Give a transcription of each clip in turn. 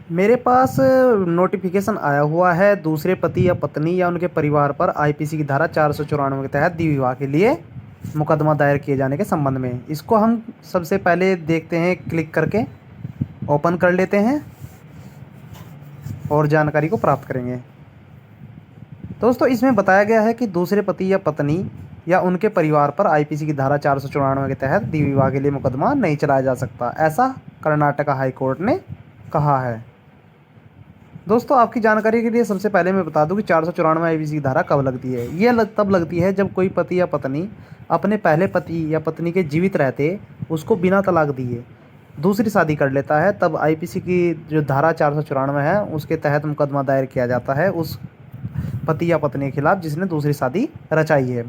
मेरे पास नोटिफिकेशन आया हुआ है दूसरे पति या पत्नी या उनके परिवार पर आईपीसी की धारा 494 के तहत द्वि विवाह के लिए मुकदमा दायर किए जाने के संबंध में। इसको हम सबसे पहले देखते हैं, क्लिक करके ओपन कर लेते हैं और जानकारी को प्राप्त करेंगे। दोस्तों, इसमें बताया गया है कि दूसरे पति या पत्नी या उनके परिवार पर आईपीसी की धारा 494 के तहत द्वि विवाह के लिए मुकदमा नहीं चलाया जा सकता, ऐसा कर्नाटक हाई कोर्ट ने कहा है। दोस्तों, आपकी जानकारी के लिए सबसे पहले मैं बता दूं कि 494 आईपीसी की धारा कब लगती है। ये तब लगती है जब कोई पति या पत्नी अपने पहले पति या पत्नी के जीवित रहते उसको बिना तलाक दिए दूसरी शादी कर लेता है, तब आईपीसी की जो धारा 494 है उसके तहत मुकदमा दायर किया जाता है उस पति या पत्नी के खिलाफ जिसने दूसरी शादी रचाई है।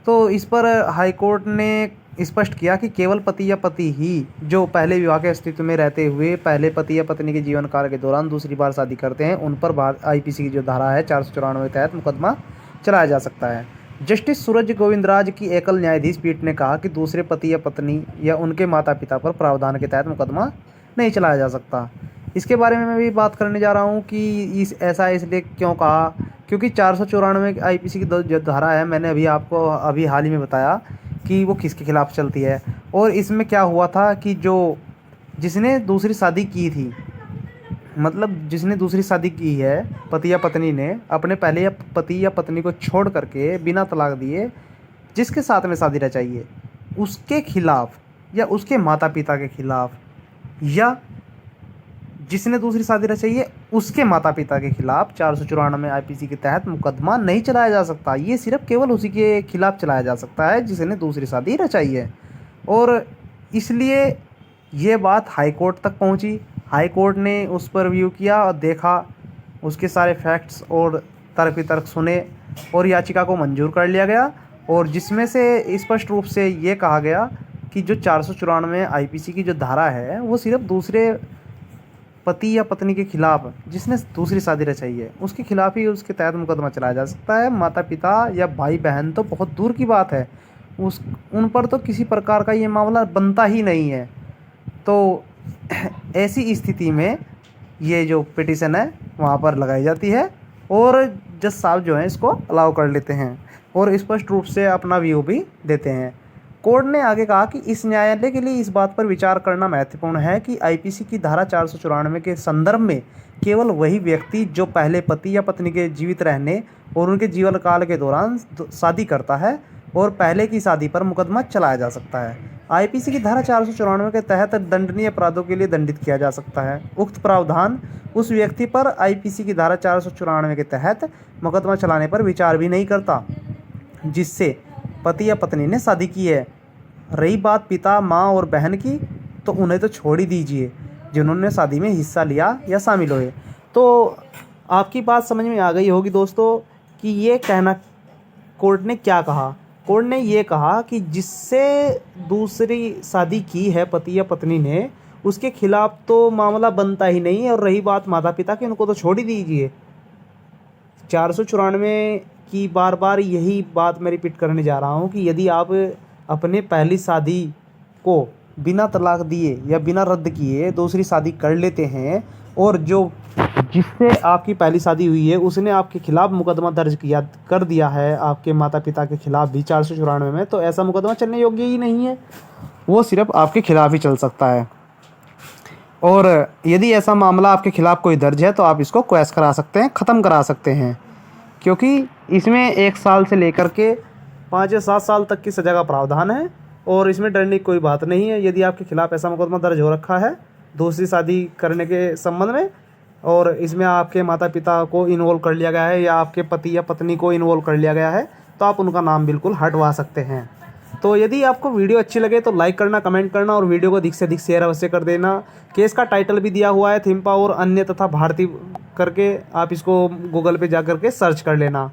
तो इस पर हाई कोर्ट ने स्पष्ट किया कि केवल पति या पति ही जो पहले विवाह के अस्तित्व में रहते हुए पहले पति या पत्नी के जीवन काल के दौरान दूसरी बार शादी करते हैं, उन पर आईपीसी की जो धारा है 494 के तहत मुकदमा चलाया जा सकता है। जस्टिस सूरज गोविंदराज की एकल न्यायाधीश पीठ ने कहा कि दूसरे पति या पत्नी या उनके माता पिता पर प्रावधान के तहत मुकदमा नहीं चलाया जा सकता। इसके बारे में मैं भी बात करने जा रहा हूँ कि ऐसा इसलिए क्यों कहा, क्योंकि 494 आईपीसी की जो धारा है, मैंने आपको हाल ही में बताया कि वो किसके खिलाफ चलती है। और इसमें क्या हुआ था कि जिसने दूसरी शादी की थी, मतलब जिसने दूसरी शादी की है पति या पत्नी ने अपने पहले पति या पत्नी को छोड़ करके बिना तलाक दिए जिसके साथ में शादी रचाई है, उसके खिलाफ या उसके माता पिता के खिलाफ या जिसने दूसरी शादी रचाई है उसके माता पिता के खिलाफ 494 आईपीसी के तहत मुकदमा नहीं चलाया जा सकता। ये सिर्फ केवल उसी के खिलाफ चलाया जा सकता है जिसने दूसरी शादी रचाई है। और इसलिए ये बात हाई कोर्ट तक पहुंची। हाई कोर्ट ने उस पर रिव्यू किया और देखा, उसके सारे फैक्ट्स और तर्क वितर्क सुने और याचिका को मंजूर कर लिया गया। और जिसमें से स्पष्ट रूप से ये कहा गया कि जो 494 आईपीसी की जो धारा है वो सिर्फ दूसरे पति या पत्नी के खिलाफ जिसने दूसरी शादी रचाई है उसके खिलाफ ही उसके तहत मुकदमा चलाया जा सकता है। माता पिता या भाई बहन तो बहुत दूर की बात है, उन पर तो किसी प्रकार का ये मामला बनता ही नहीं है। तो ऐसी स्थिति में ये जो पिटीशन है वहाँ पर लगाई जाती है और जज साहब जो हैं इसको अलाउ कर लेते हैं और स्पष्ट रूप से अपना व्यू भी देते हैं। कोर्ट ने आगे कहा कि इस न्यायालय के लिए इस बात पर विचार करना महत्वपूर्ण है कि आईपीसी की धारा 494 के संदर्भ में केवल वही व्यक्ति जो पहले पति या पत्नी के जीवित रहने और उनके जीवन काल के दौरान शादी करता है और पहले की शादी पर मुकदमा चलाया जा सकता है। आईपीसी की धारा 494 के तहत दंडनीय अपराधों के लिए दंडित किया जा सकता है। उक्त प्रावधान उस व्यक्ति पर आईपीसी की धारा 494 के तहत मुकदमा चलाने पर विचार भी नहीं करता जिससे पति या पत्नी ने शादी की है। रही बात पिता, माँ और बहन की, तो उन्हें तो छोड़ ही दीजिए जिन्होंने शादी में हिस्सा लिया या शामिल हुए। तो आपकी बात समझ में आ गई होगी दोस्तों कि ये कहना कोर्ट ने क्या कहा। कोर्ट ने ये कहा कि जिससे दूसरी शादी की है पति या पत्नी ने, उसके खिलाफ तो मामला बनता ही नहीं है। और रही बात माता पिता की, उनको तो छोड़ ही दीजिए। 494 की बार बार यही बात मैं रिपीट करने जा रहा हूँ कि यदि आप अपने पहली शादी को बिना तलाक दिए या बिना रद्द किए दूसरी शादी कर लेते हैं और जिससे आपकी पहली शादी हुई है उसने आपके खिलाफ मुकदमा दर्ज कर दिया है आपके माता पिता के खिलाफ भी 494 में, तो ऐसा मुकदमा चलने योग्य ही नहीं है, वो सिर्फ आपके खिलाफ ही चल सकता है। और यदि ऐसा मामला आपके खिलाफ कोई दर्ज है तो आप इसको क्वैश करा सकते हैं, ख़त्म करा सकते हैं, क्योंकि इसमें 1 साल से लेकर के 5 या 7 साल तक की सज़ा का प्रावधान है और इसमें डरने की कोई बात नहीं है। यदि आपके खिलाफ ऐसा मुकदमा दर्ज हो रखा है दूसरी शादी करने के संबंध में और इसमें आपके माता पिता को इन्वॉल्व कर लिया गया है या आपके पति या पत्नी को इन्वॉल्व कर लिया गया है, तो आप उनका नाम बिल्कुल हटवा सकते हैं। तो यदि आपको वीडियो अच्छी लगे तो लाइक करना, कमेंट करना और वीडियो को अधिक से अधिक शेयर अवश्य कर देना। केस का टाइटल भी दिया हुआ है, थिम्पा और अन्य तथा भारतीय करके, आप इसको गूगल पे जा करके सर्च कर लेना।